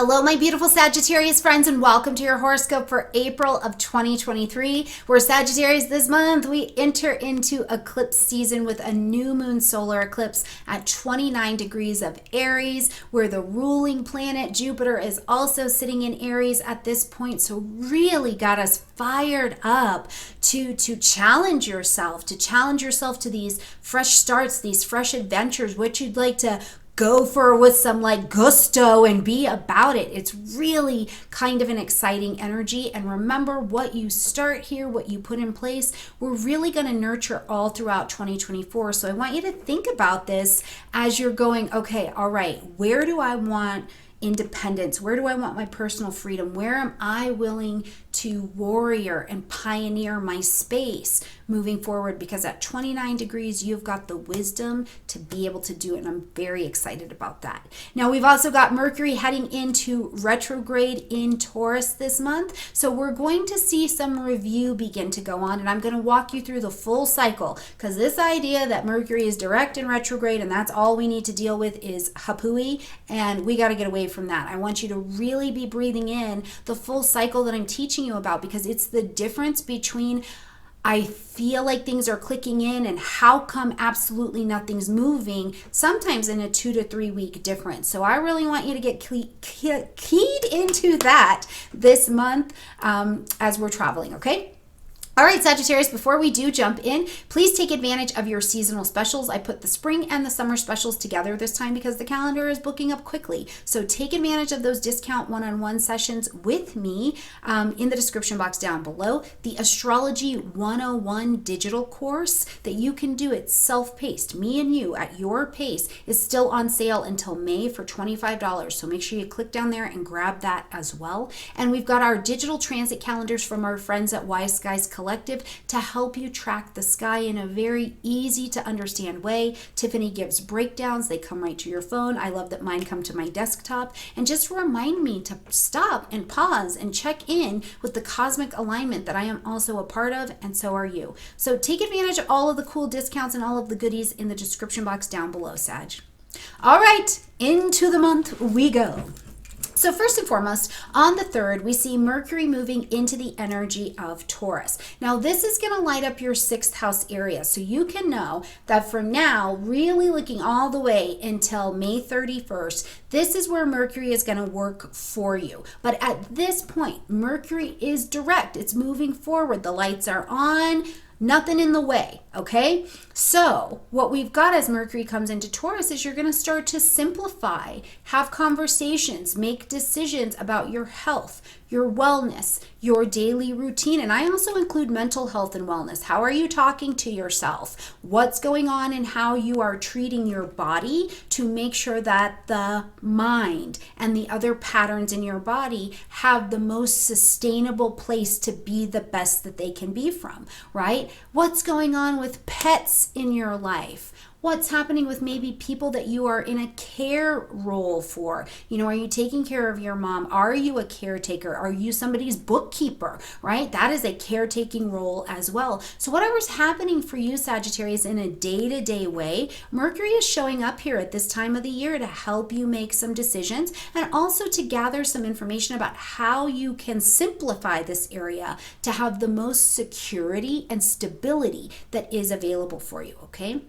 Hello, my beautiful Sagittarius friends, and welcome to your horoscope for April of 2023. We're Sagittarius this month. We enter into eclipse season with a new moon solar eclipse at 29 degrees of Aries, where the ruling planet Jupiter is also sitting in Aries at this point. So really got us fired up to challenge yourself, to these fresh starts, these fresh adventures, what you'd like to go for with some like gusto and be about it. It's really kind of an exciting energy. And remember, what you start here, what you put in place, we're really going to nurture all throughout 2024. So I want you to think about this as you're going, okay, all right, where do I want independence? Where do I want my personal freedom? Where am I willing to warrior and pioneer my space moving forward? Because at 29 degrees, you've got the wisdom to be able to do it. And I'm very excited about that. Now, we've also got Mercury heading into retrograde in Taurus this month. So we're going to see some review begin to go on. And I'm going to walk you through the full cycle, because this idea that Mercury is direct and retrograde and that's all we need to deal with is hapooey. And we got to get away from that. I want you to really be breathing in the full cycle that I'm teaching you about, because it's the difference between I feel like things are clicking in and how come absolutely nothing's moving, sometimes in a 2 to 3 week difference. So I really want you to get keyed into that this month as we're traveling, okay? All right, Sagittarius, before we do jump in, please take advantage of your seasonal specials. I put the spring and the summer specials together this time because the calendar is booking up quickly. So take advantage of those discount one-on-one sessions with me in the description box down below. The Astrology 101 digital course that you can do, it's self-paced, me and you at your pace, is still on sale until May for $25. So make sure you click down there and grab that as well. And we've got our digital transit calendars from our friends at Wise Skies Collective to help you track the sky in a very easy to understand way. Tiffany gives breakdowns. They come right to your phone. I love that mine come to my desktop and just remind me to stop and pause and check in with the cosmic alignment that I am also a part of, and so are you. So take advantage of all of the cool discounts and all of the goodies in the description box down below, Sag. All right, into the month we go. So first and foremost, on the 3rd, we see Mercury moving into the energy of Taurus. Now, this is going to light up your 6th house area. So you can know that from now, really looking all the way until May 31st, this is where Mercury is going to work for you. But at this point, Mercury is direct. It's moving forward. The lights are on. Nothing in the way, okay? So what we've got as Mercury comes into Taurus is you're going to start to simplify, have conversations, make decisions about your health, your wellness, your daily routine. And I also include mental health and wellness. How are you talking to yourself? What's going on and how you are treating your body to make sure that the mind and the other patterns in your body have the most sustainable place to be the best that they can be from, right? What's going on with pets in your life? What's happening with maybe people that you are in a care role for? You know, are you taking care of your mom? Are you a caretaker? Are you somebody's bookkeeper, right? That is a caretaking role as well. So whatever's happening for you, Sagittarius, in a day-to-day way, Mercury is showing up here at this time of the year to help you make some decisions and also to gather some information about how you can simplify this area to have the most security and stability that is available for you, okay?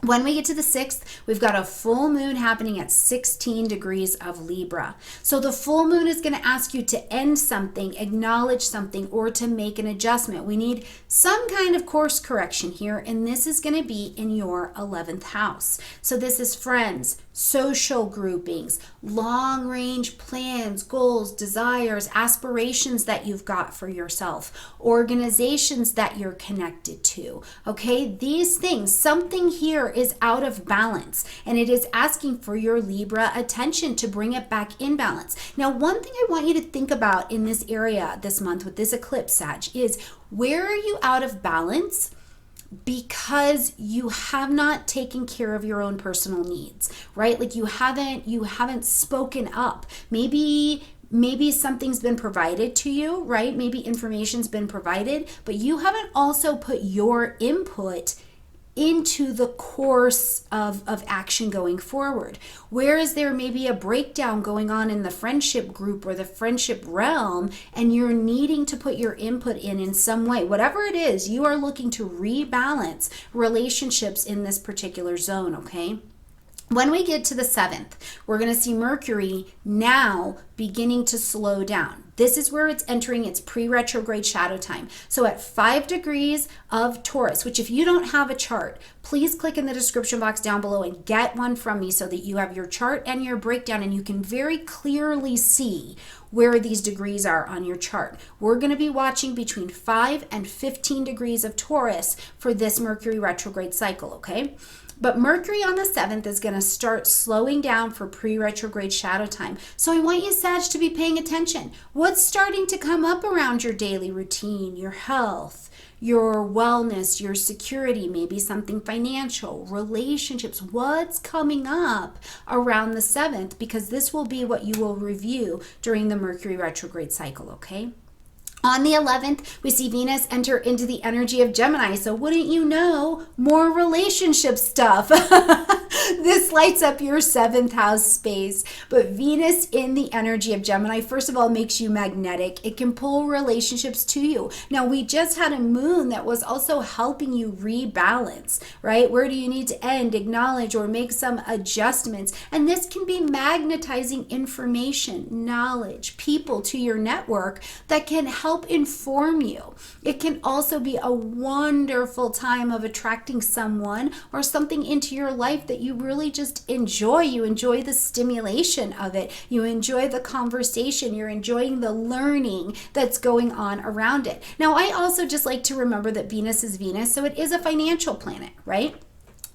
When we get to the 6th, we've got a full moon happening at 16 degrees of Libra. So the full moon is going to ask you to end something, acknowledge something, or to make an adjustment. We need some kind of course correction here, and this is going to be in your 11th house. So this is friends, social groupings, long-range plans, goals, desires, aspirations that you've got for yourself, organizations that you're connected to, okay? These things, something here is out of balance, and it is asking for your Libra attention to bring it back in balance. Now, one thing I want you to think about in this area this month with this eclipse, Sag, is where are you out of balance because you have not taken care of your own personal needs, right? Like you haven't spoken up. Maybe something's been provided to you, right? Maybe information's been provided, but you haven't also put your input into the course of action going forward. Whereas there may be a breakdown going on in the friendship group or the friendship realm, and you're needing to put your input in some way, whatever it is, you are looking to rebalance relationships in this particular zone, okay? When we get to the 7th, we're going to see Mercury now beginning to slow down. This is where it's entering its pre-retrograde shadow time. So at 5 degrees of Taurus, which if you don't have a chart, please click in the description box down below and get one from me so that you have your chart and your breakdown and you can very clearly see where these degrees are on your chart. We're going to be watching between 5 and 15 degrees of Taurus for this Mercury retrograde cycle, okay? But Mercury on the 7th is going to start slowing down for pre-retrograde shadow time. So I want you, Sag, to be paying attention. What's starting to come up around your daily routine, your health, your wellness, your security, maybe something financial, relationships? What's coming up around the 7th? Because this will be what you will review during the Mercury retrograde cycle, okay? On the 11th, we see Venus enter into the energy of Gemini. So wouldn't you know, more relationship stuff. This lights up your 7th house space. But Venus in the energy of Gemini, first of all, makes you magnetic. It can pull relationships to you. Now, we just had a moon that was also helping you rebalance, right? Where do you need to end, acknowledge, or make some adjustments? And this can be magnetizing information, knowledge, people to your network that can help inform you. It can also be a wonderful time of attracting someone or something into your life that you really just enjoy. You enjoy the stimulation of it. You enjoy the conversation. You're enjoying the learning that's going on around it. Now, I also just like to remember that Venus is Venus, so it is a financial planet, right?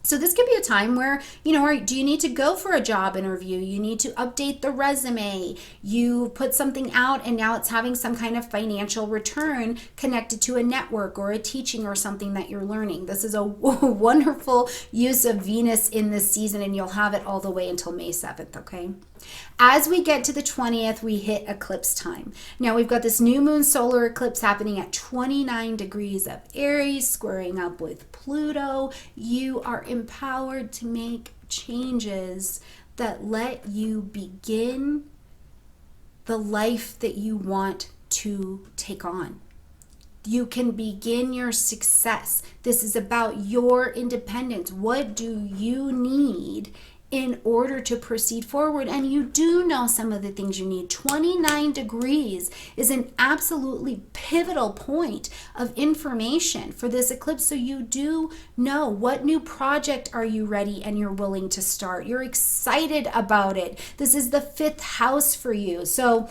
So this could be a time where, you know, do you need to go for a job interview? You need to update the resume. You put something out and now it's having some kind of financial return connected to a network or a teaching or something that you're learning. This is a wonderful use of Venus in this season, and you'll have it all the way until May 7th, okay? As we get to the 20th, we hit eclipse time. Now we've got this new moon solar eclipse happening at 29 degrees of Aries, squaring up with Pluto. You are empowered to make changes that let you begin the life that you want to take on. You can begin your success. This is about your independence. What do you need in order to proceed forward? And you do know some of the things you need. 29 degrees is an absolutely pivotal point of information for this eclipse. So you do know what new project are you ready and you're willing to start. You're excited about it. This is the 5th house for you. So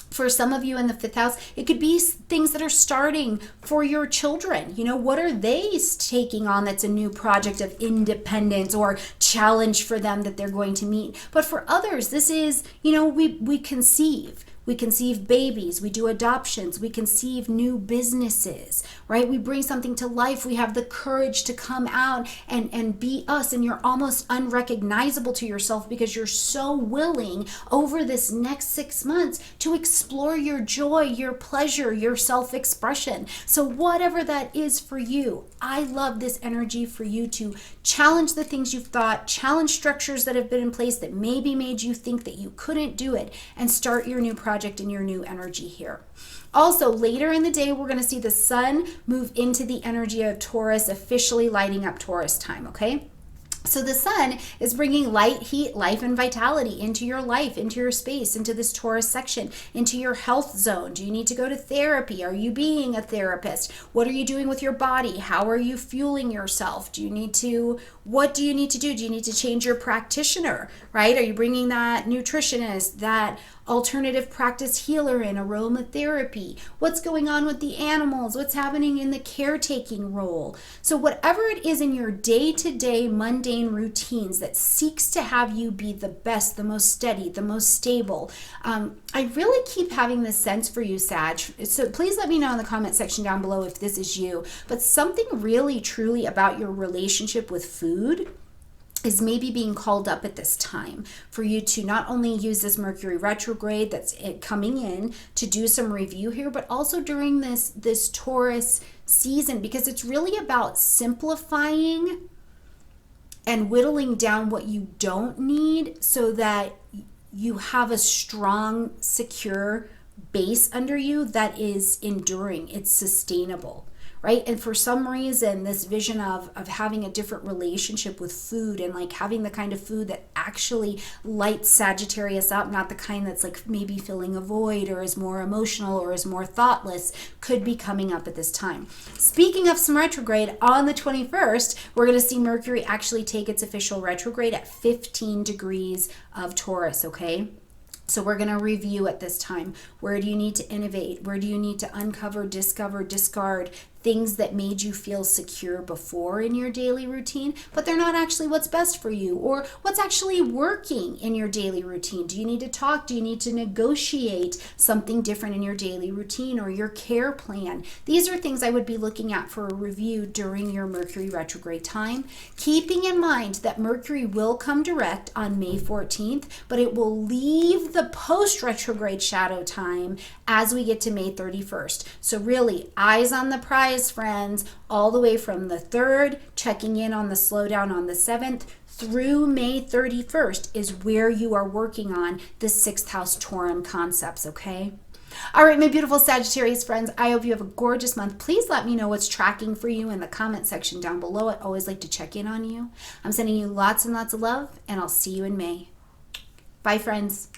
for some of you in the 5th house, it could be things that are starting for your children. You know, what are they taking on that's a new project of independence or challenge for them that they're going to meet? But for others, this is, you know, we conceive. We conceive babies, we do adoptions, we conceive new businesses, right? We bring something to life. We have the courage to come out and be us, and you're almost unrecognizable to yourself because you're so willing over this next 6 months to explore your joy, your pleasure, your self-expression. So whatever that is for you, I love this energy for you to challenge the things you've thought, challenge structures that have been in place that maybe made you think that you couldn't do it, and start your new project and your new energy here. Also, later in the day, we're going to see the sun move into the energy of Taurus, officially lighting up Taurus time, okay? So the sun is bringing light, heat, life, and vitality into your life, into your space, into this Taurus section, into your health zone. Do you need to go to therapy? Are you being a therapist? What are you doing with your body? How are you fueling yourself? What do you need to do? Do you need to change your practitioner, right? Are you bringing that nutritionist, that alternative practice healer in, aromatherapy? What's going on with the animals? What's happening in the caretaking role? So whatever it is in your day-to-day mundane routines that seeks to have you be the best, the most steady, the most stable. I really keep having this sense for you, Sag. So please let me know in the comment section down below if this is you. But something really, truly about your relationship with food is maybe being called up at this time for you to not only use this Mercury retrograde that's coming in to do some review here, but also during this Taurus season, because it's really about simplifying and whittling down what you don't need so that you have a strong, secure base under you that is enduring, it's sustainable, right? And for some reason, this vision of having a different relationship with food and like having the kind of food that actually lights Sagittarius up, not the kind that's like maybe filling a void or is more emotional or is more thoughtless, could be coming up at this time. Speaking of some retrograde, on the 21st, we're going to see Mercury actually take its official retrograde at 15 degrees of Taurus, okay? So we're going to review at this time. Where do you need to innovate? Where do you need to uncover, discover, discard things that made you feel secure before in your daily routine, but they're not actually what's best for you, or what's actually working in your daily routine? Do you need to talk? Do you need to negotiate something different in your daily routine or your care plan? These are things I would be looking at for a review during your Mercury retrograde time, keeping in mind that Mercury will come direct on May 14th, but it will leave the post-retrograde shadow time as we get to May 31st. So really, eyes on the prize, friends, all the way from the 3rd, checking in on the slowdown on the 7th, through May 31st is where you are working on the 6th house Tauran concepts, okay? All right, my beautiful Sagittarius friends, I hope you have a gorgeous month. Please let me know what's tracking for you in the comment section down below. I always like to check in on you. I'm sending you lots and lots of love, and I'll see you in May. Bye, friends.